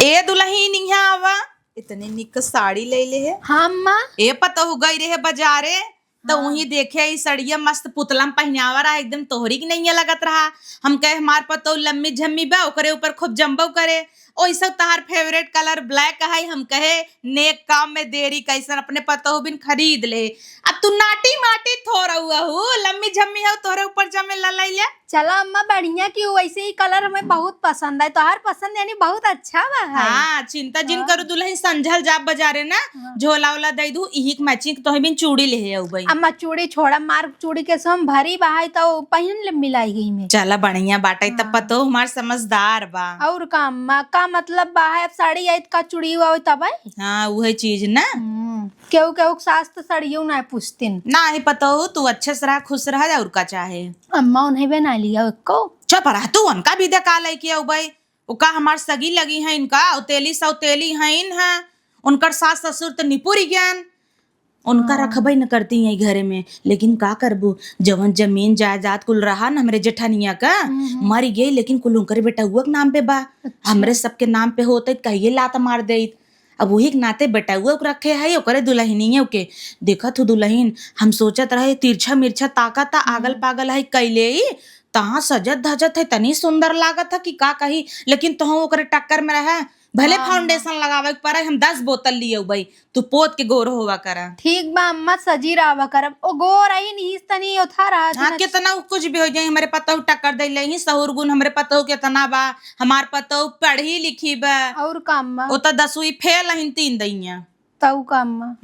ए दुल्हन यहाँ आवा इतने निक साड़ी ले ले है। हाँ अम्मा। ए पता हो गई रहे बाजारे तो वही देखे ई सड़िया मस्त पुतला में पहनावा रहा एकदम तोहरी की नहीं लगत रहा। हम कहे हमार पतो लम्बी झम्मी बा ओकरे ऊपर खूब जम्बो करे ओइसा तहार फेवरेट कलर ब्लैक है। हम कहे नेक काम में देरी कैसन अपने पतो बिन खरीद ले। अब तू नाटी माटी थोड़ा हुआ हो लम्बी झम्मी है तोहरे ऊपर जमे ललैया। चलो अम्मा बढ़िया की वैसे ही कलर हमें बहुत पसंद है। तोहार पसंद यानी बहुत अच्छा बा है। हाँ चिंता जिन करू दुल्हन संझल जाब बाजारे ना झोला वोला दे दू इही के मैचिंग तो बिन चूड़ी ले आऊ भाई। अम्मा चूड़ी छोड़ा मार चूड़ी के सम भरी बहाई तो पहन ले मिलाई गई में। चला बढ़िया बाटे तब पतो हमार समझदार बा। और का अम्मा का मतलब बा है अब साड़ी आई का चूड़ी हुआ तब हाँ वही चीज ना। केहू केहू सास तो साड़ियों ना पूछतीन ना ही पता हो तू अच्छे से रह खुश रह और का चाहे। अम्मा उन्हें बना लिया को चुप रह तू उनका भी देखा ले किया भाई उका हमार सगी लगी है इनका उतेली सौतेली है इन है उनकर सास ससुर तो निपुरी ज्ञान उनका रखबई न करती है घरे में। लेकिन का करबू जवन जमीन जायदाद कुल रहा न हमरे जेठानिया का मर गई लेकिन कुल उनकर बेटा हुआ के नाम पे बा। हमरे सबके नाम पे होते कहिए लात मार दे। अब वही के नाते बेटा हुआ रखे है ओकरे दुल्हनिया के देखत हो दुल्हन हम सोचत रहे तिरछा मिर्छा ताकत आगल पागल है कैले तहाँ सजत धजत है तनी सुंदर लागत है कि का कही। लेकिन तुह ओकरे टक्कर में रहे भले फाउंडेशन लगावे पर हम 10 बोतल लिए भाई तू पोत के गोर होवा करा। ठीक बा अम्मा सजी रहा करब ओ गोर आई नहीं तनी उठा रहा। हाँ कितना कुछ भी हो जाए हमारे पता हो टक्कर दे ले सहूर गुण हमरे पता हो कितना बा हमार पता हो पढ़ी लिखी बा। और का अम्मा ओ तो 10वीं फेल हन 3 दैया तऊ का अम्मा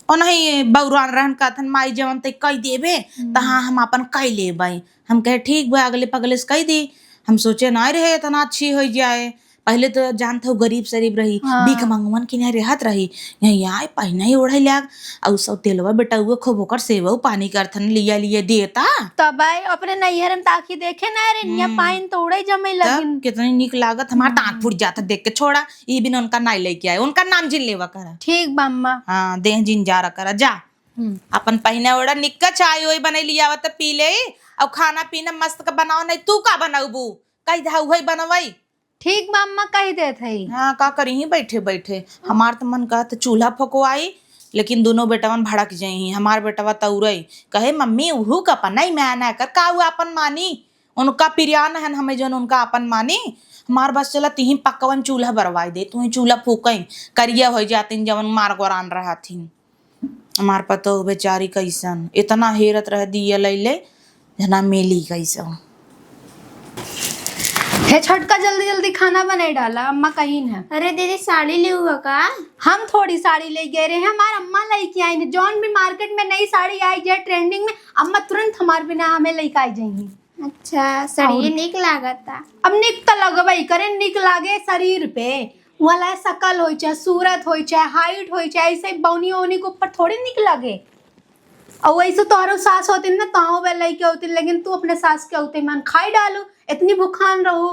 ओ नहीं बौरान रहन काथन माई जवन ते कह देबे तहाँ हम अपन कह लेबै। हम कहे ठीक बा अगले पगले से कह दी। हम सोचे ना रहे इतना अच्छी हो जाए पहले तो जानते हो गरीब शरीब रही भीख मंगवन की नहीं रहत रही यहाँ आए पहना ही ओढ़े लाग और सब तेलवा बेटा हुआ खूब होकर सेवा पानी करथन लिया लिए देता तब आई अपने नैहर में ताकि देखे ना रे निया पाइन तो उड़े जमे लगिन कितनी निक लागत हमारा दांत फूट जाता देख के छोड़ा ये बिन उनका नाई लेके आए उनका नाम जिन लेवा करा। ठीक बा अम्मा हाँ देह जिन जा रहा करा जा अपन पहने ओढ़ा निक्का चाय वही बने लिया तो पी ले और खाना पीना मस्त का बनाओ नहीं तू का बनाऊ कही धा वही बनवाई। ठीक बा अम्मा कह दे थे। हाँ का करी ही बैठे बैठे हमार तो मन कहत चूल्हा फकोआई लेकिन दोनों बेटवन भड़क जाई हमार बेटवा तौरई कहे मम्मी उहू का पनाई मैं ना कर का हुआ अपन मानी उनका पिरियान है हमें जो उनका अपन मानी हमार बस चला तीन पक्कवन चूल्हा बरवाई दे तू चूल्हा फूकई करिया हो जाती जवन मार गोरान रहा थी। हमार पतो बेचारी कैसन इतना हेरत रह दिया ले जना मेली कैसन हे छोटका जल्दी जल्दी खाना बनाई डाला अम्मा कहीं है। अरे दीदी साड़ी ले हुआ का हम थोड़ी साड़ी ले गए रहे हैं हमार अम्मा लेके आई ने जौन भी मार्केट में नई साड़ी आई जाए ट्रेंडिंग में अम्मा तुरंत हमार बिना हमें लेके आई जाएंगी। अच्छा साड़ी निक लागत था अब निक तो लगवाई करे निक लागे शरीर पे वाला शकल हो चाहे सूरत हो चाहे हाइट हो चाहे ऐसे बौनी वौनी के ऊपर थोड़ी निक लगे। और वैसे तोहरो सास होती ना तो वे लेके होती लेकिन तू अपने सास के होते मन खाई डालो इतनी भूखान रहो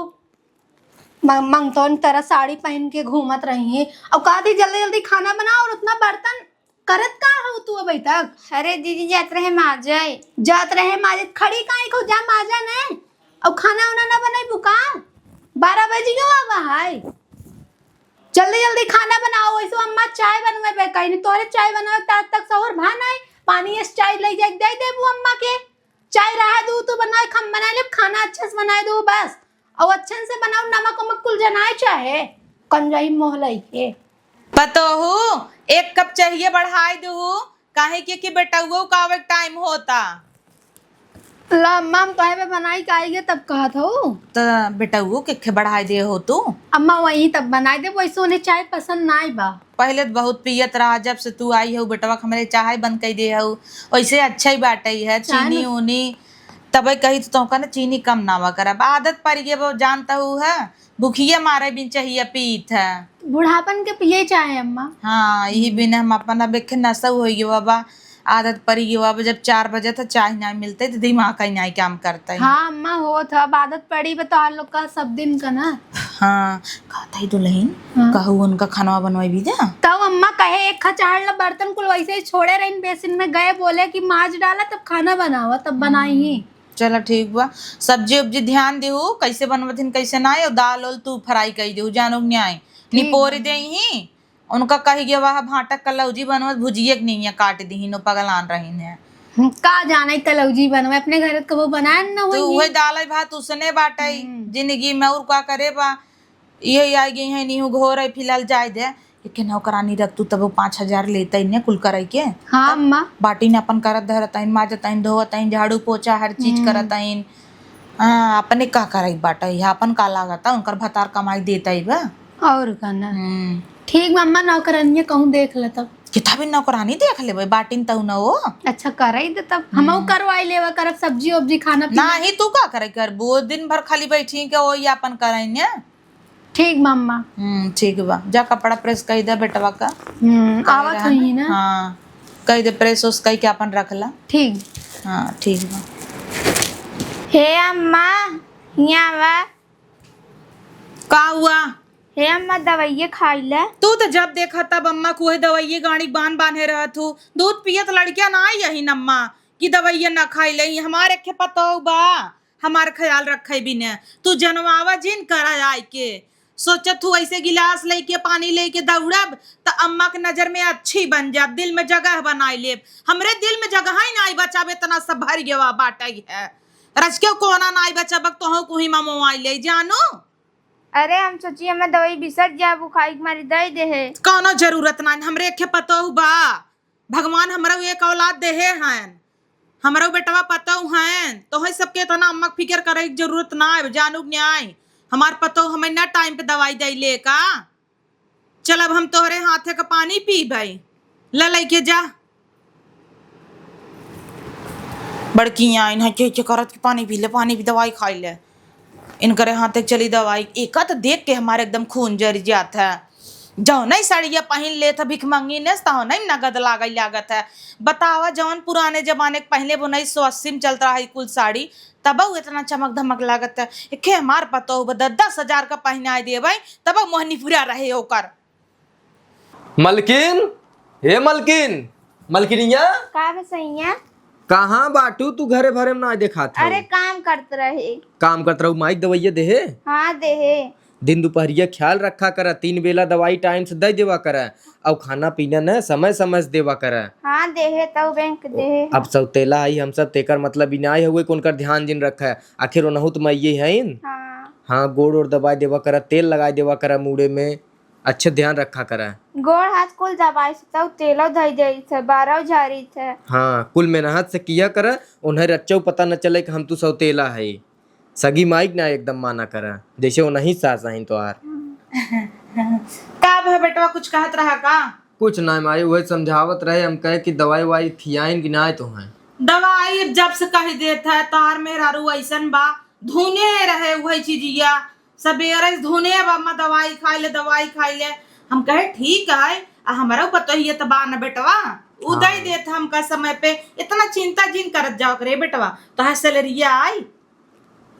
मंगतो तरह साड़ी पहन के घूमत रही है और कहा थी जल्दी जल्दी खाना बनाओ और उतना बर्तन करत का हो तू अभी तक। अरे दीदी जात रहे माजाए जात रहे माजे खड़ी काहे को जा माजा ने और खाना उना ना बनाई बुका 12 बजे क्यों आवा है जल्दी जल्दी खाना बनाओ। वैसे अम्मा चाय बनवे बे कहीं तोरे चाय बनाओ तब तक सहर भान आए पानी इस चाय ले जाए दे देबू अम्मा के चाय रहा दू तू बनाए खम बना ले खाना अच्छे से बनाए दू बस और अच्छे से बनाओ नमक वमक कुल जनाए चाहे कंजाई मोहलाई के पतो हो 1 कप चाहिए बढ़ाई दू काहे कि बेटा वो का टाइम होता ला अम्मा हम तोहे पे बनाई काएगे तब कहा था तो बेटा वो के बढ़ाई दे हो तू अम्मा वही तब बनाए दे वैसे उन्हें चाय पसंद ना आई बा पहले तो बहुत पियत रहा जब से तू आई हो बेटवा हमारे चाय बंद कर दे हो वैसे अच्छा ही बाटे है चीनी उनी तब कही तो ना चीनी कम ना हुआ कर आदत पड़ गई वो जानता हूँ है भूखिए मारे बिन चाहिए पीत है बुढ़ापन के पिए चाहे अम्मा। हाँ यही बिन हम अपन अब नशा हो गया बाबा आदत पड़ी गई अब जब 4 बजे तो चाय नहीं मिलते तो दिमाग का नहीं काम करता है। हाँ अम्मा हो था आदत पड़ी बता लोग का सब दिन का ना। हाँ कहता ही दुल्हन कहू उनका खाना बनवाई भी दे तब अम्मा कहे एक खचाड़ बर्तन कुल वैसे ही छोड़े रहे बेसिन में गए बोले कि माज डाला तब खाना बनावा तब बनाई ही चला ठीक बा। सब्जी उब्जी ध्यान देहू कैसे बनवथिन कैसे ना आए, दाल उल तू फ्राई कर देहू जानू नहीं आए निपोर दे ही उनका कही गया वह भाटक कलौजी बनवत भुजिए के नहीं है काट दी नो पगलान रही है का जाने कलौजी बनवे अपने घर कबो बनाए न तो होई वही दाल भात उसने बाटई जिंदगी में और का करे बा ये आई गई है नहीं घोर है फिलहाल जाए दे लेकिन नौकरानी रख तू तब 5,000 लेता ही कुल करे के हाँ अम्मा बाटी ने अपन करत धरताइन माजताइन धोवताइन झाड़ू पोछा हर चीज करताइन हाँ अपने का करे बाटा यहाँ अपन का लागता उनकर भतार कमाई देता ही बा और कहना ठीक बा अम्मा नौकरानिया कहूँ देख ले तब किता भी नौकरानी देख ले बाटिन तऊ न हो अच्छा करे दे तब हमहू करवाई लेवा करब सब्जी उब्जी खाना ना ही तू का करे कर वो दिन भर खाली बैठी के वो अपन करेंगे ठीक मम्मा ठीक बा जा कपड़ा प्रेस कर दे बेटवा का आवत हुई ना हाँ कह दे प्रेस उस कह के अपन रख ला ठीक हाँ ठीक बा हे अम्मा यहाँ वा का हुआ हे अम्मा दवाइये खाई ले तू तो जब देखा तब अम्मा को दवाइये गाड़ी बांधे रहा तू दूध पियत लड़किया ना यही नम्मा कि दवाइया ना खाई ले हमारे के पतो बा हमार ख्याल रखे भी ने तू जनवावा जिन करा आय के सोचा तू ऐसे गिलास लेके पानी लेके दौड़ब तो अम्मा के नजर में अच्छी बन जा दिल में जगह बनाई ले हमरे दिल में जगह ही ना बचावे तना सब भर गया बाटा है रच के कोना ना बचाबक तो को ही मामो आई ले जानो अरे हम सोचिए हमें दवाई बिसर जा बुखारी मारी दे दे है कौनो जरूरत ना हमरे के पतो बा भगवान हमरा एक औलाद देहे हैं हमरा बेटवा पतो हैं तो है सबके तना अम्मा फिक्र करे की जरूरत ना है जानू न्याय हमार पतो हमें ना टाइम पे दवाई दे ले का चल अब हम तोहरे हाथे का पानी पी भाई ले के जा बड़की आइन है के करत पानी पी ले पानी पी दवाई खाई ले इनकरे हाथे चली दवाई एक तो देख के हमारे एकदम खून जर जाता है जो नहीं साड़िया पहन ले था भिख मंगी ने तो नहीं नगद लागत है बतावा जौन पुराने जमाने के पहले 1980 में चलता है कुल साड़ी तब इतना चमक धमक लागत है एक हमार पतो 10,000 का पहनाए दे भाई तब मोहनी पूरा रहे ओकर मलकिन हे मलकिन मलकिनिया का बे सैया कहाँ बाटू तू घरे भरे में ना देखा था अरे काम करते रहे काम करत रहू माइक दवाइया देहे हाँ दे है दिन दोपहरिया ख्याल रखा करा 3 बेला दवाई टाइम से दे देवा करा और खाना पीना न समय समय से देवा करा हाँ दे है तो बैंक दे है अब सब तेला आई हम सब तेकर मतलब इनाय हुए कौन कर ध्यान जिन रखा है आखिर वो नहुत मैं ये है हाँ हाँ गोड़ और दवाई देवा करा तेल लगाए देवा करा मुड़े में अच्छे ध्यान रखा करा गोड़ हाथ कुल दबाई से तो तेलो धई दे थे 12 झारी थे हाँ कुल मेहनत से किया करा उन्हें रच्चो पता न चले कि हम तू सब तेला है सगी माइक ना एकदम माना करा जैसे वो नहीं सास आइन तो आर का भा बेटवा कुछ कहत रहा का कुछ ना माई वही समझावत रहे हम कहे कि दवाई वाई खियाइन कि ना तो है दवाई जब से कह देता है तार मेहरारू ऐसन बा धुने रहे वही चीजिया सवेरे धुने बामा दवाई खाई ले हम कहे ठीक है हमारा पता ही है तबा न बेटवा उदय देता हमका समय पे इतना चिंता जिन करत जाओ करे बेटवा तो है सैलरिया आई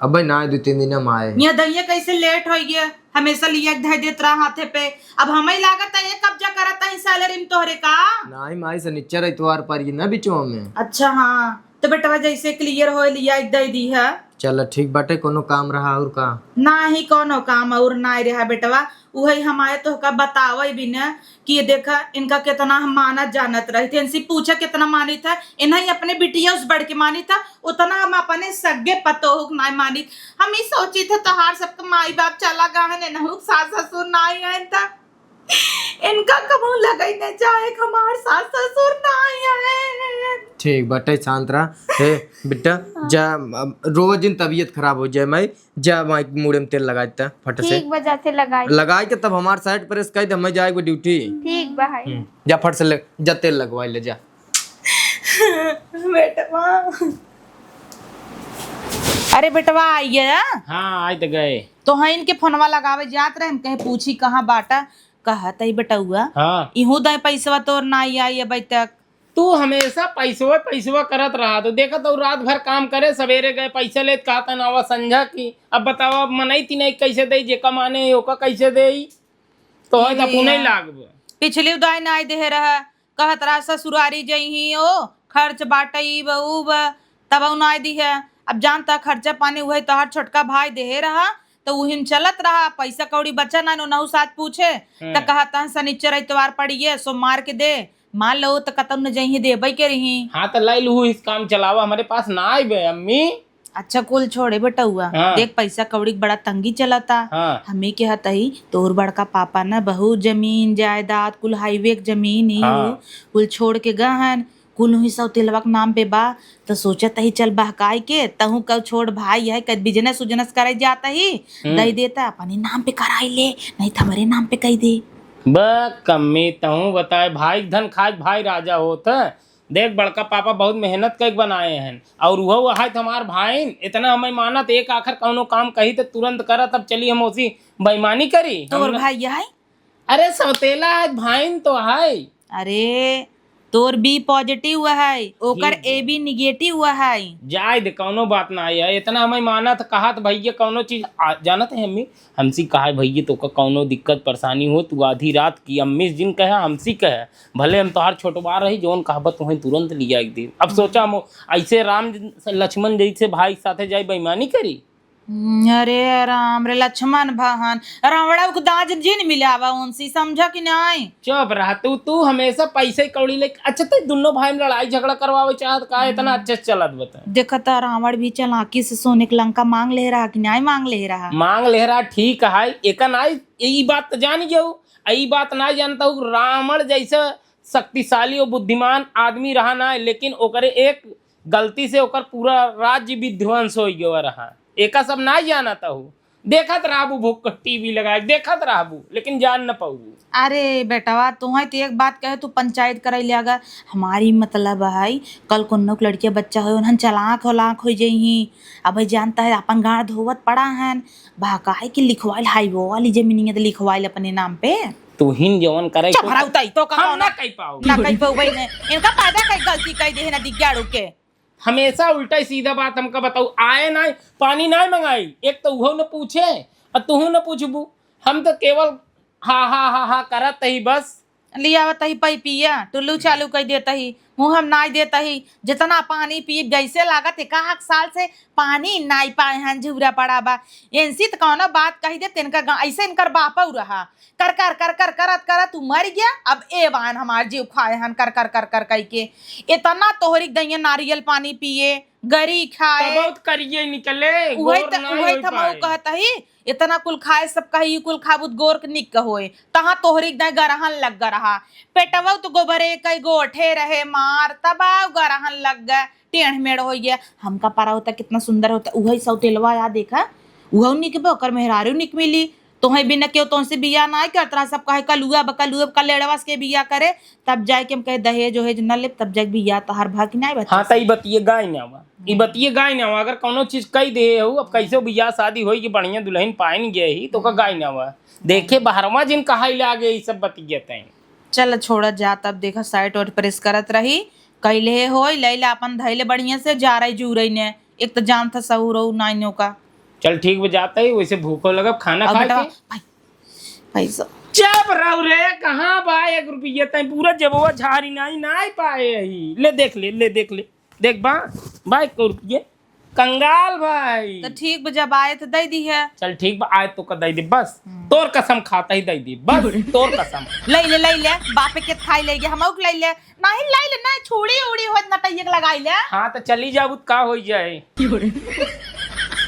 अब भाई ना 2-3 दिन हम आए यहाँ दैया कैसे लेट हो गया हमेशा लिया धै देत रहा हाथे पे अब हमें लागत है ये कब्जा करता है सैलरी में तोहरे का ना ही माई सनिच्चर इतवार पर ये ना बिचो में अच्छा हाँ तो बेटवा जैसे क्लियर हो लिया दे दी है चल ठीक बाटे कोनो काम रहा और का ना ही कोनो काम और ना रहा बेटवा वही हमारे तो का बतावे भी न कि ये देखा इनका कितना हम मानत जानत रहे थे इनसे पूछा कितना मानी था इन्हें अपने बिटिया उस बढ़ के मानी था उतना हम अपने सगे पतो ना मानी हम ही सोची थे तोहार सबका माई बाप चला गए न सास ससुर ना आए था इनका कबू लगाई न जाए हमार सास ससुर ना आए ठीक बाटे शांत रहा हे बेटा जा रोज दिन तबीयत खराब हो जाए मैं जा माइक मुड़े में तेल लगा देता फट से ठीक वजह से लगाई के तब हमार साइड प्रेस कर दे मैं जाएगा ड्यूटी ठीक भाई जा फट से जा तेल लगवाई ले जा बेटवा अरे बेटवा आइए हाँ आज तो गए तो हाँ इनके फोनवा लगावे जात रहे हम कहे पूछी कहाँ बाटा कहा तई बेटुआ हाँ इहू दे पैसवा तोर ना आई अभी तक तू हमेशा पैसवा करत रहा तो देखा तो रात भर काम करे सवेरे गए पैसा ले कहता नवा संझा की अब बताओ अब मनई ती नहीं कैसे दे जे कमाने ओका कैसे दे तो है तो पुणे लागब पिछली उदाई ना दे रहा कहत रहा ससुरारी जही ओ खर्च बाटई बहू तब ना दी है अब जानता खर्चा पानी हुए तोहार छोटका भाई देहे रहा तो उहिन चलत रहा, पैसा कौड़ी बचा ना नहु साथ पूछे तो कहा तहन शनिचर इतवार पड़िए सोमवार के दे, मान लो तो कतम न जही देबई के रही। हाँ तो लाई लू इस काम चलावा, हमारे पास ना आई बे अम्मी। अच्छा कुल छोड़े बेटा हुआ हाँ। देख पैसा कौड़ी के बड़ा तंगी चलता। हाँ। हमें के हतही तोर बड़का पापा ना बहुत जमीन जायदाद कुल हाईवे के जमीन ही हाँ। कुल छोड़ के गहन कुल ही सब तिलवा के नाम पे बा तो सोचत ही चल बहकाई के तहू कल छोड़ भाई है कद बिजनेस उजनेस करे जाता ही दई देता अपने नाम पे कराई ले, नहीं तो हमारे नाम पे कही दे। कम्मी तहू बताए भाई धन खाए भाई राजा होता। देख बड़का पापा बहुत मेहनत कर बनाए हैं और वह है हमार भाई इतना हमें मानत एक आखिर कौनो काम कही तो तुरंत करा, तब चली हम उसी बेईमानी करी। तोर भाई है? अरे सौतेला है भाई तो है। अरे तोर बी पॉजिटिव हुआ है ओकर ए बी निगेटिव हुआ है। जाए दे कौनो बात ना है, इतना हमें माना था कहा तो भैया कौनो चीज जानत है अम्मी हमसी कहा भैया तो का कौनो दिक्कत परेशानी हो तू आधी रात की अम्मी जिन कहे हमसी कहे भले हम तोहार छोटवा रही जोन कहबत तुम्हें तुरंत लिया एक दिन। अब सोचा हम ऐसे राम लक्ष्मण जैसे भाई साथे जाए बेईमानी करी। अरे राम रे लक्ष्मण भाहन रावड़ा को दाज जिन मिलावा उनसी समझा कि नहीं। चुप रहा तू हमेशा पैसे कौड़ी ले। अच्छा तो दोनों भाई में लड़ाई झगड़ा करवावे चाहत का इतना अच्छे से चलत बता। देखता रावण भी चालाकी से सोने की लंका मांग ले रहा कि नहीं मांग ले रहा। मांग ले रहा ठीक है एक नाई यही बात तो जान गया यही बात ना जानता हूँ रावण जैसा शक्तिशाली और बुद्धिमान आदमी रहा ना, लेकिन ओकरे एक गलती से ओकर पूरा राज्य विध्वंस हो गया रहा। एका सब ना जानता हूँ देखत रहबू भूख टीवी लगाए देखत रहबू लेकिन जान न पाऊ। अरे बेटावा तुम्हें तो एक बात कहे तू पंचायत करे लियागा हमारी मतलब है कल कोनो के लड़किया बच्चा हो उन्हन चलाक हो जही। अब जानता है अपन गाड़ धोवत पड़ा है भाकाई की लिखवाइल हाई वो वाली जमीनिया तो लिखवाइल अपने नाम पे तू हिन जवन करे चुप रहा उताई तो हम ना कह पाओ ना कही पाऊ भाई ने इनका पैदा कई गलती कही दे ना दिग्गाड़ू के। हमेशा उल्टा सीधा बात हमका बताऊ आए ना पानी ना मंगाई एक तो वो न पूछे और तू न पूछबू हम तो केवल हा करत ही बस लिया तही पई पिया टुल्लू चालू कर देता ही मुँह हम नाई देता ही जितना पानी पी जैसे लागत एक साल से पानी नाई पाए हैं झुरा पड़ा बा इनसी तो कौनो बात कही दे तिनका ऐसे इनकर बापा रहा कर कर कर कर करत करत तू मर गया। अब ए बान हमार जीव खाए हन कर कर कर कर कह के इतना तोहरी दैया नारियल पानी पिए गरी खाए बहुत करिए निकले वही तो हम कहता ही इतना कुल खाए सब कही कुल खाबुत गोर के निक होए तहाँ तोहरी दे गरहन लग ग रहा पेटवा तो गोबरे कई गोठे रहे मार तबाव गरहन लग गए टेढ़ मेढ़ हो गया। हमका पारा होता कितना सुंदर होता वही सौतेलवा या देखा वह निक ओकर मेहरारू निक मिली तोहे बिना क्यों तुमसे बिया ना करत रहा सब कहे कलुआ बकलुआ कलेड़वास के बिया करे तब जाए के हम कहे दहेज ओहेज न ले तब जाके बिया तहार भाग नहीं बच्चा। हाँ तो बतिए गाय ना हुआ ई बतिए गाय ना हुआ अगर कोनो चीज कही दे हो अब कैसे बिया शादी होई कि बढ़िया दुल्हन पाइन गए ही तो का गाय ना हुआ देखे बाहरवा जिन कहा लागे ये सब बतिए तय। चल छोड़ जा तब देखा साइट और प्रेस करत रही कैले हो लैला अपन धैले बढ़िया से जा रही जू रही ने एक तो जान था सहू रहू नाइनो का। चल ठीक बजाता ही वैसे भूखो लगा खाना खा के पैसा चप रहू रे कहाँ बा 1 रुपया तय पूरा जबवा झारी नहीं पाए ही ले देख देख बा 1 रुपये कंगाल भाई तो ठीक जब आए तो दे दी है। चल ठीक बा आए तो का दे दे बस तोर कसम खाता ही दे दी बस तोर कसम ले ले बापे के खाई ले गया हम ले ले नहीं छुड़ी उड़ी हो नटैया के लगाई ले। हाँ तो चली जाबू का हो जाए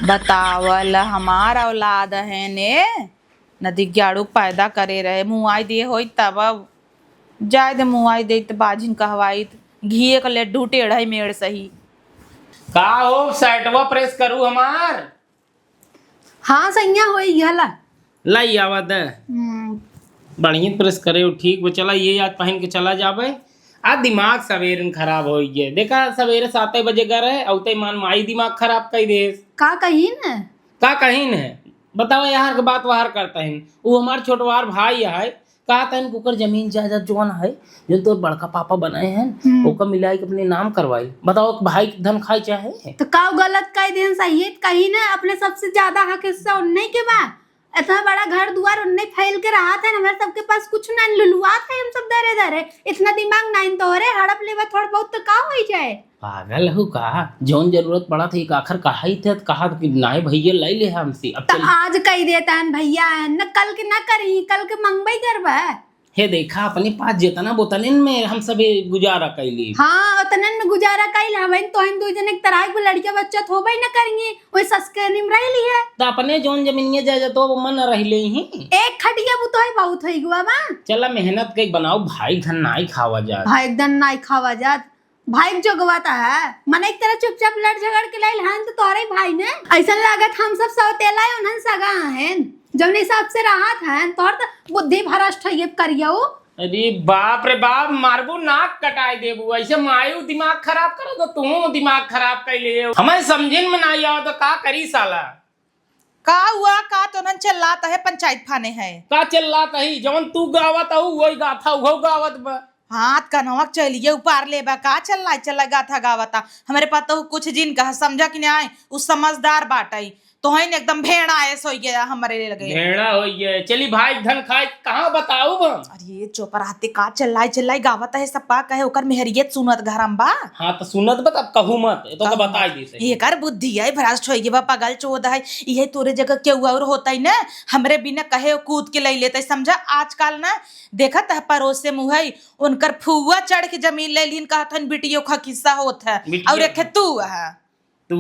बतावल हमारा औलाद है ने नदी ग्याड़ू पैदा करे रहे मुआई दे हो तब जाए दे मुआई दे तो बाजिन कहवाई घी का लड्डू टेढ़ा मेड़ सही का हो साइटवा प्रेस करू हमार। हाँ सैया हो गया लाई आवा दे बढ़िया प्रेस करे ठीक वो चला ये आज पहन के चला जाबे आज दिमाग सवेरे खराब हो गया देखा सवेरे 7 बजे गए रहे औते मान माई दिमाग खराब कर दे का कही न का कहीं है बताओ यार के बात वार करता है वो हमार छोटवार भाई है कहा था कुकर जमीन जायदाद जोन है जो तो बड़का पापा बनाए हैं ओका मिलाई के अपने नाम करवाई बताओ भाई धन खाई चाहे तो का गलत कह देन सही कही ना अपने सबसे ज्यादा हक हिस्सा नहीं के बा इतना बड़ा घर दुआर उन्ने फैल के रहा था, हमारे सबके पास कुछ ना लुलुआ था, हम सब दरे दरे इतना दिमाग नहीं तो रे हड़प लेवा थोड़ा बहुत तो का हो जाए। पागल हो का, जौन जरूरत पड़ा थी आखिर कहा ही थे, कहा कि नाय भैया ले ले हमसे। अब तो आज कही देता है भैया न, कल के ना करी, कल के मंगवाई करवा। हे देखा अपने पास जितना बोतलिन में हम सब गुजारा कैली। हाँ उतनन में गुजारा कैल हवन तो हम दो जने एक तरह के लड़कियां बच्चा थोबई न करेंगे, वही ससके निम रही है तो अपने जौन जमीनिया जाए तो वो मन रह ले ही एक खटिया वो तो है बहुत है गुआ बा। चला मेहनत के बनाओ भाई, धन नाई खावा जा भाई एकदम नहीं खावा जात, भाई जो गवाता है मन एक तरह चुपचाप लड़ झगड़ के लाइल हन तो तोरे भाई ने ऐसा लागत हम सब सौतेला है उन्हन सगा हैं जब हिसाब से रहा था तोर तो बुद्धि भ्रष्ट है ये करियो। अरे बाप रे बाप, मारबू नाक कटाई देबू, ऐसे मायू दिमाग खराब करो तो तुम दिमाग खराब कर ले। हमें समझन में नहीं आओ तो का करी साला। का हुआ का तो नन चिल्लाता है पंचायत फाने है का चिल्लाता ही जवन तू गावत हूँ वही गाथा वो गावत बा। हाथ का नमक चलिए ऊपर ले बा का चल गाथा गावता हमारे पास तो कुछ जिन कहा समझा कि नहीं आए उस समझदार बाटाई तो है न एकदम भेड़ा ऐसा हो गया हमारे लिए लगे भेड़ा हो गया। चली भाई धन खाए कहाँ बताऊ बा। अरे ये चौपराते का चिल्लाई गावता है सब का कहे ओकर मेहरियत सुनत घरम बा। हाँ तो सुनत बता कहू मत तो का बताई दी से ये कर बुद्धि है भ्रष्ट हो गया पागल चोद है ये तोरे जगह के हुआ और होता ही ना हमरे बिना कहे कूद के ले लेते समझा। आजकल ना देखत है पड़ोस से मुँह उनकर फुआ चढ़ के जमीन ले लीन कहथन बिटियो का किस्सा होत है और एक तू है तू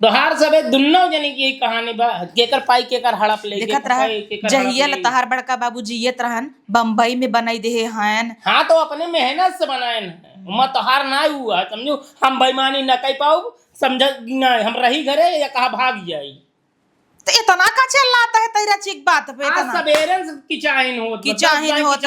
तो हर सबे दुन्नो जने की कहानी बा केकर पाई केकर हड़प ले देखत रहा जहिया तहार बड़का बाबू जियत रहन बम्बई में बनाई दे हन। हाँ तो अपने मेहनत से बनाए मत हार ना हुआ समझो हम बेईमानी न कर पाऊ समझ ना हम रही घरे या कहा भाग जाई तो इतना का चिल्लाता है तेरा चिक बात पे आज सवेरे की चाहन होत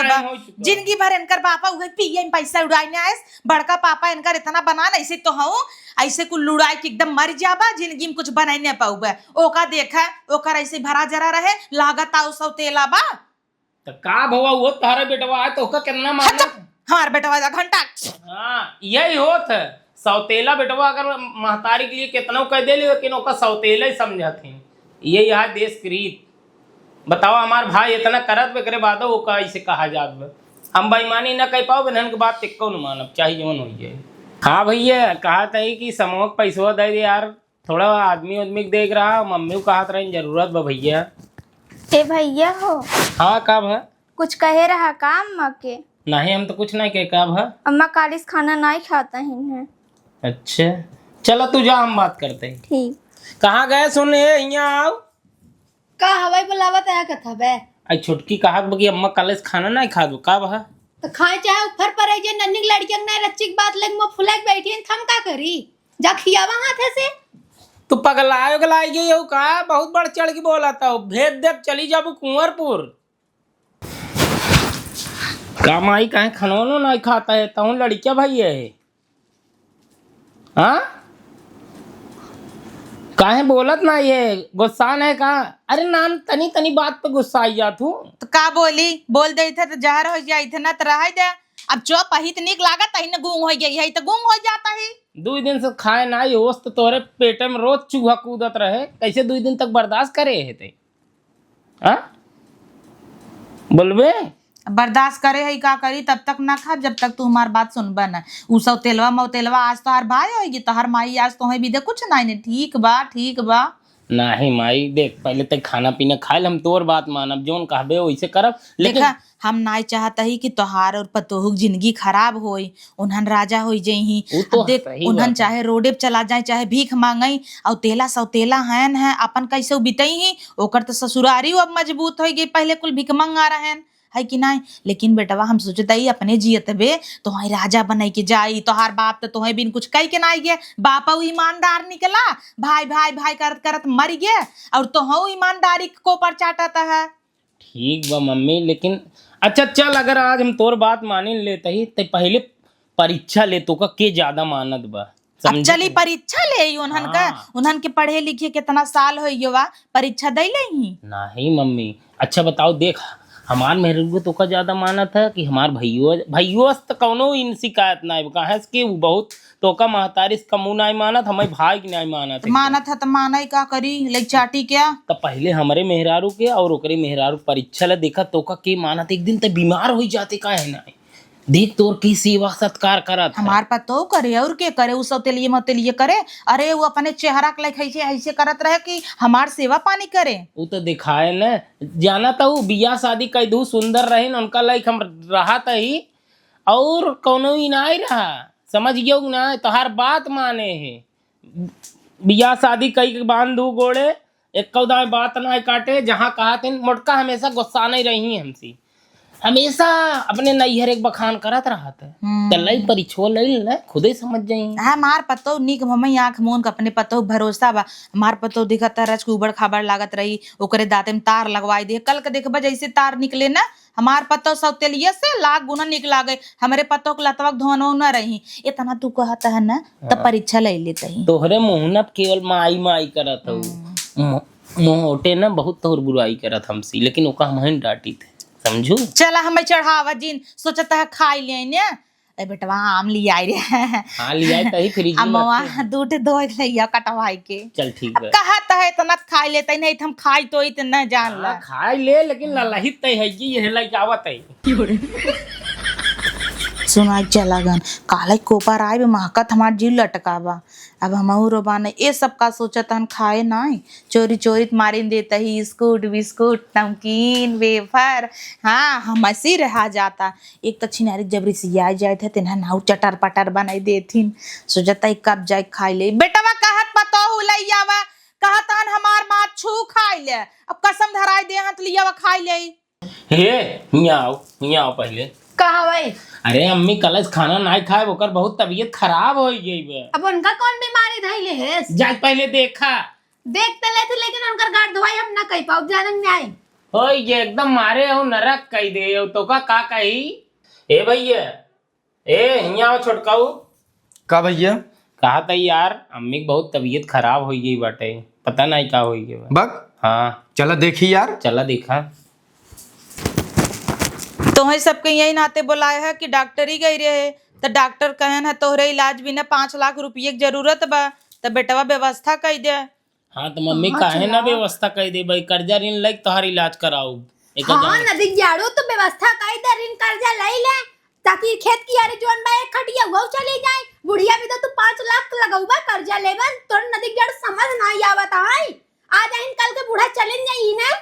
जिंदगी भर इनकर पापा उहे पिए पैसा उड़ाने आए बड़का पापा इनकर इतना बना नहीं से तो हूँ ऐसे कुल लुड़ाई के एकदम मर जाबा जिंदगी में कुछ बनाई नहीं पाऊबा ओका देखा ओकर ऐसे भरा जरा रहे लागत आउ सौ तेला बा तो का भवा वो तारा बेटवा है तो ओका कितना मारना हमार बेटवा घंटा। हाँ यही होत है सौतेला बेटवा अगर महतारी के लिए कितना कह दे लेकिन ओका सौतेला ही समझाते ये यहाँ देश कृत बताओ हमार भाई इतना करत बे करे बात वो का ऐसे कहा जात बे हम बेईमानी न कह पाओ बहन के बात टिक्को न मानब चाहे जवन हो जाए। हाँ भैया कहा था कि समूह पैसा दे दे यार थोड़ा आदमी देख रहा मम्मी को कहा था जरूरत बा भैया। ए भैया हो हाँ कब है कुछ कहे रहा का अम्मा के? नहीं हम तो कुछ नहीं कहे कब है अम्मा कालिस खाना नहीं खाता ही है। अच्छा चलो तू जा हम बात करते हैं। ठीक कहाँ गए सुन यहाँ आओ का हवाई बुलावत है कथा बे आई छुटकी कहा कि अम्मा कल खाना नहीं खा दो कब है तो खाए चाहे ऊपर पर आई जे नन्नी लड़कियां ना रच्ची की बात लग मो फुलक बैठी हैं हम का करी जा खियावा हाथ से तू पगलायो गलाई गई हो का बहुत बड़ चढ़ के बोला था भेद देव चली जाबू कुंवरपुर कामाई कहे खनौनो नहीं खाता है तहु लड़किया भाई है हाँ काहे बोलत ना ये गुस्सा है का अरे नान तनी तनी बात पे गुस्सा आई जात हूँ तो का बोल दे थे तो जहर हो जाई थे ना तो रह दे अब चौप ही तो निक लागत है ना गुम हो गई है तो गुम हो जाता है 2 दिन से खाए ना ये होश तो तोरे पेटे में रोज चूहा कूदत रहे कैसे 2 दिन तक बर्दाश्त करे है ते हाँ बोलबे बर्दाश्त करे है का करी तब तक ना खा जब तक तू हमार बात सुनबा ना उ सब तेलवा मौतेलवा आज तो हर भाई होगी तो हर माई आज तो भी दे कुछ नहीं ठीक बा नहीं माई देख पहले तक खाना पीना खाए हम तोर बात मानब जोन कहबे वैसे करब लेकिन हम नहीं चाहता ही कि तोहार और पतोहू जिंदगी खराब होई उन्हन राजा हो जही तो देख उन्हन चाहे रोडे पे चला जाए चाहे भीख मांगई और तेला सौतेला हैन है अपन कैसे बीतई ही ओकर तो ससुरारी अब मजबूत हो गई पहले कुल भीख मंगा रहे है कि नहीं। लेकिन बेटवा हम सोचते ही अपने जियत बे तोहर राजा बनाई के जाई तोहार बाप तो तुम्हें बिन कुछ कह के नहीं गया बापा ईमानदार निकला भाई भाई भाई करत करत मर गया और तो ईमानदारी को पर चाटता है। ठीक बा मम्मी लेकिन अच्छा चल अगर आज हम तोर बात मान लेते ही तो पहले परीक्षा ले तो का के ज्यादा मानत बा अब चली परीक्षा ले उन्हन का उन्हन के पढ़े लिखे कितना साल हो परीक्षा दे ले ही नहीं मम्मी। अच्छा बताओ देख हमार मेहरुआ तो का ज्यादा मानत है कि हमार भैयो तो कौनो इन शिकायत ना है कहा कि वो बहुत तो का महतारी कमू नहीं मानत हमारे भाई की नहीं मानत मानत है तो माना ही का करी लाइक चाटी क्या। तो पहले हमारे मेहरारू के और ओकरे मेहरारू परीक्षा ला देखा तो का के मानत एक दिन तो बीमार हो जाते का है ना देख तोर की सेवा सत्कार करत है। हमार पतो करे और के करे उ सौतेलिए मतलिए करे। अरे वो अपने चेहरा के लाइक ऐसे ऐसे करत रहे कि हमार सेवा पानी करे। वो तो दिखाए न जाना था वो बियाह शादी कई दू सुंदर रहे न उनका लाइक हम रहा था ही और कौनो ही नहीं रहा समझ गयो ना तो हर बात माने है बियाह शादी कई बांध दू गोड़े एक कौदा बात ना काटे जहाँ कहा थे मोटका हमेशा गुस्सा नहीं रही हमसे हमेशा अपने नैहर एक बखान करत रहा था तल्लाई परिछो लई न खुदे समझ जाई। हमार पतो निक मम्मी आंख मून के अपने पतो भरोसा बा। हमार पतो दिखत रच उबड़ खाबड़ लागत रही ओकरे दांते में तार लगवाई दे कल के देखबा जैसे तार निकले ना हमार पतो सौतेलिए से लाख गुना निकला गए। हमारे पतो के लतवा धोनो न रही इतना तू कहता है ना तब परीक्षा ले लेते ही तोहरे मुहनप केवल माई माई करत हो मोटे न बहुत तोहर बुराई करत हमसी लेकिन ओका हम डांटी थे समझू। चला हमें चढ़ावा जिन सोचता है खाई ले ने ए बेटवा आम ले आई रे हाँ लिया तही फ्रिज में अम्मा रखे। दूध दो लिया कटवाई के चल ठीक है कहत है इतना खाई लेते नहीं तो हम खाई तो इतना जान ला हाँ, खाई ले लेकिन ललहित तय है ये लाइक आवत है सुनाई चला गन काले कोपर आए बे महकत हमार जीव लटकावा। अब हम रोबाने ये सब का सोचत हन खाए नहीं चोरी चोरी मारिन देता ही स्कूट बिस्कुट नमकीन वेफर। हाँ हम ऐसी रहा जाता एक तो छिनारी जबरी से आ जाए थे तेना नाउ चटर पटर बनाई देथिन सोचता ही कब जाए खाई ले बेटवा कहत पतो हो लइयावा कहत हन हमार माँ छू खाई ले अब कसम धराई दे हत लियावा खाई ले। हे हियाँ आओ पहले कहा भाई अरे अम्मी कल खाना नहीं खाए ओकर बहुत तबीयत खराब हो गई बे। अब उनका कौन बीमारी धैले है जाके पहले देखा देखते लेते लेकिन उनकर गाड़ धोई हम ना कही पाऊ जानन में आई हो ये एकदम मारे हो नरक कही दे तो का कही ए भैया ए हियाँ आओ छोटकाऊ का भैया कहा था यार अम्मी की बहुत तबीयत खराब हो गई बाटे पता नहीं क्या हो गई बक हाँ चला देखी यार चला देखा तुम्हें सबके यही नाते बुलाया है कि डॉक्टर ही गई रहे तो डॉक्टर कहन है तोहरे इलाज बिना 5 लाख रुपये की जरूरत बा तो बेटवा व्यवस्था कर दे। हाँ तो मम्मी काहे ना व्यवस्था कर दे भाई कर्जा ऋण लाइक तोहार इलाज कराऊ एक हाँ नदी जाड़ो तो व्यवस्था काई दे ऋण कर्जा लई ले ताकि खेत की यारी जोन बा एक खटिया वो चली जाए बुढ़िया भी तो तू 5 लाख लगाऊबा कर्जा लेबन तोर नदी जड़ समझ ना आवत है आज आइन कल के बूढ़ा चलिन जाई ना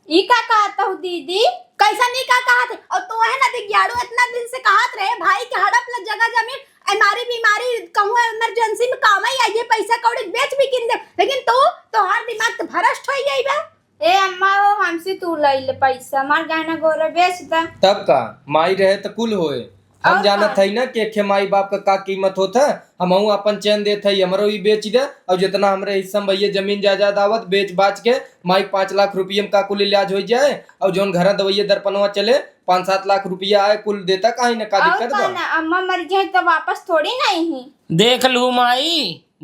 ई का कहता हूँ दीदी कैसा नहीं का कहा थे और तो है नदी जाड़ो इतना दिन से कहत रहे भाई के हड़प ल जगह जमीन हमारी बीमारी कहूँ इमरजेंसी में काम आई ये पैसा कौड़ी बेच भी किन दे लेकिन तो हर दिमाग तो भ्रष्ट हो गई बा। ए अम्मा वो हमसे तू लई ले पैसा हमार गहना गोरा बेच दा तब का माई रहे तो कुल होए हम जानत है ना कि खे माई बाप का कीमत होता हम अपन चैन देत है हमरो ही बेच दे और जितना हमरे हिस्सा में भैया जमीन जायदाद आवत बेच बाच के माई 5 लाख रुपये में का कुल इलाज हो जाए और जोन घर दवाइया दर्पणवा चले 5-7 लाख रुपया आए कुल देता काहे ना का दिक्कत बा। ना अम्मा मर जाए तो वापस थोड़ी नहीं ही देख लू माई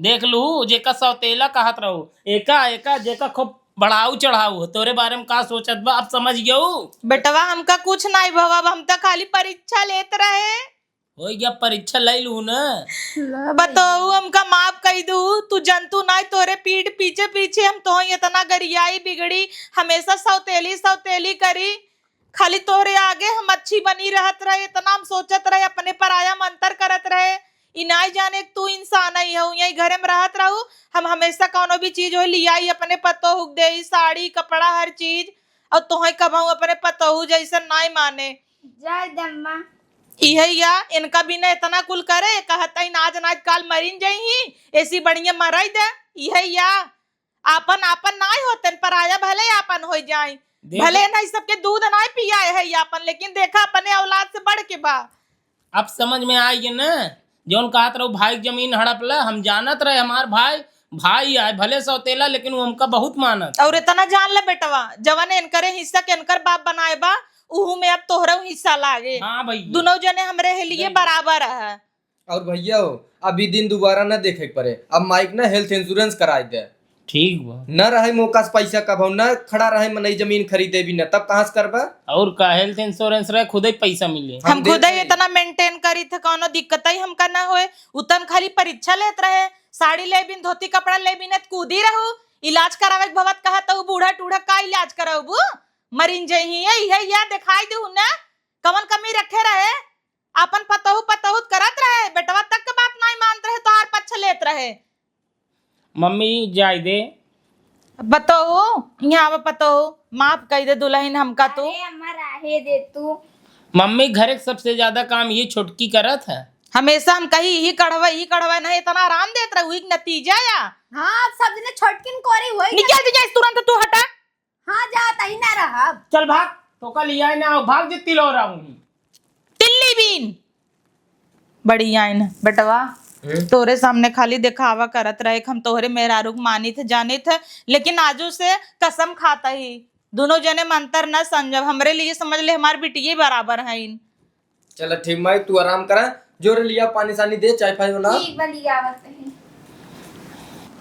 देख लू जेका सौतेला कहत रहो एका जेका खूब बढ़ाऊ चढ़ाऊ तोरे बारे में का सोचत बा अब समझ गयो बेटवा हमका कुछ नहीं भवा हम तो खाली परीक्षा लेते रहे हो गया परीक्षा ले लू ना बताओ हमका माफ कही दू तू जंतु नहीं तोरे पीठ पीछे पीछे हम तो इतना गरियाई बिगड़ी हमेशा सौतेली करी खाली तोरे आगे हम अच्छी बनी रहत रहे इतना हम सोचत रहे अपने पराया मंतर करत रहे इनाई जाने तू इंसान ही है यही घरे में रहत रहू हम हमेशा कोनो भी चीज हो लिया अपने पतोहू दे साड़ी कपड़ा हर चीज और तुहे कबहू अपने पतोहू जैसा नहीं माने जय दम्मा यही या इनका भी न इतना कुल करे कहता ही नाज नाच काल मरीन जाई ही ऐसी बढ़िया मराई दे यही या आपन नहीं होते पराया भले आपन हो जाए भले नहीं सबके दूध नहीं पिया है आपन लेकिन देखा अपने औलाद से बढ़ के बा। अब समझ में आई ना जौन कहत रहो भाई जमीन हड़प ला हम जानत रहे हमार भाई आए भले सौतेला लेकिन वो हमका बहुत मानत और इतना जान ले बेटवा जवन इनकरे हिस्सा के इनकर बाप बनाए बा उहू में अब तोहरा हिस्सा लागे। हाँ भैया दोनों जने हमरे लिए बराबर है। और भैया हो अभी दिन दोबारा ना देखे पड़े अब माइक ना हेल्थ इंश्योरेंस कराई दे ठीक बा। न रहे मौका से पैसा कभाऊ न खड़ा रहे मनई जमीन खरीदे भी न तब कहाँ से करबा। और का हेल्थ इंश्योरेंस रहे खुद ही पैसा मिले। हम दे खुद ही दें। इतना मेंटेन करी थे कोनो दिक्कत ही हमका ना होए। उतन खाली परीक्षा लेत रहे, साड़ी ले बिन धोती कपड़ा ले बिन कूदी रहू, इलाज करावे के भवत कहा तो बूढ़ा टूढ़ा का इलाज कराबू, मरीन जही है या दिखाई दू ना कवन कमी रखे रहे, अपन पतहु पतहु करत रहे, बेटवा तक के बात नहीं मानत रहे तो आर पक्ष लेत रहे। मम्मी जाय दे। बताओ यहाँ पतहु माफ कही दे दुल्हन हमका तू। अरे अम्मा राहे दे तू। मम्मी घर के सबसे ज्यादा काम ये छोटकी करत है। हमेशा हम कही ही कड़वा नहीं इतना आराम देत रहू, एक नतीजा या हाँ सब जने छोटकिन कोरी होई। निकल जाए तुरंत तू हटा। हाँ जाता ही ना रहा। चल भाग, तो कल लिया ना भाग जितनी लो रहा हूँ। तिल्ली बीन बड़ी आइन बेटवा तोरे सामने खाली दिखावा करत रहे, हम तोहरे मेहरारू मानी थे जाने थे, लेकिन आजू से कसम खाता ही दोनों जने में अंतर न समझब, हमरे लिए समझ ले हमार बिटिया बराबर है। चल ठीक माई तू आराम करा, जोर लिया पानी सानी दे चाय फाई बना। ठीक बा लिया आवत है।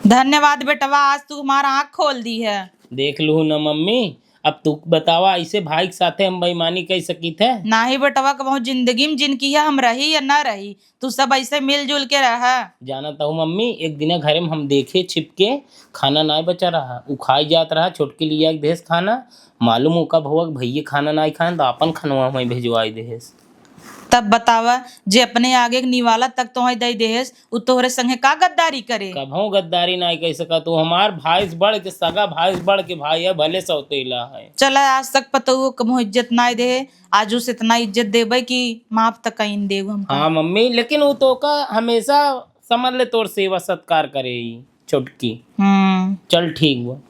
धन्यवाद बेटवा, आज तू हमारा आँख खोल दी है। देख लू ना मम्मी, अब तू बतावा ऐसे भाई के साथे हम बेईमानी कह सकी थे। ना ही बेटवा कबहू जिंदगी में जिनकी है हम रही या ना रही, तू सब ऐसे मिलजुल के रह। जाना तो मम्मी एक दिन घरे में हम देखे छिपके खाना ना बचा रहा, उ खाई जात रहा, छोटके लिया एक देश खाना, मालूम हो कब हुआ भैया खाना ना खाए तो अपन खनवा में भेजवाई देस। तब बतावा जे अपने आगे निवाला तक तो दे देस उ तोहरे संगे का गद्दारी करे। कभू गद्दारी ना कह सका, तू हमार भाई से बढ़ के सगा भाई से बढ़ के भाई है, भले सौतेला है। चल आज तक पतहु कबहू इज्जत ना दे, आजू से इतना इज्जत देबे कि माफ तक कहीं देब हम। हाँ मम्मी, लेकिन वो तो का हमेशा समझ ले तोर सेवा सत्कार करे ही छोटकी। हम्म चल ठीक बा।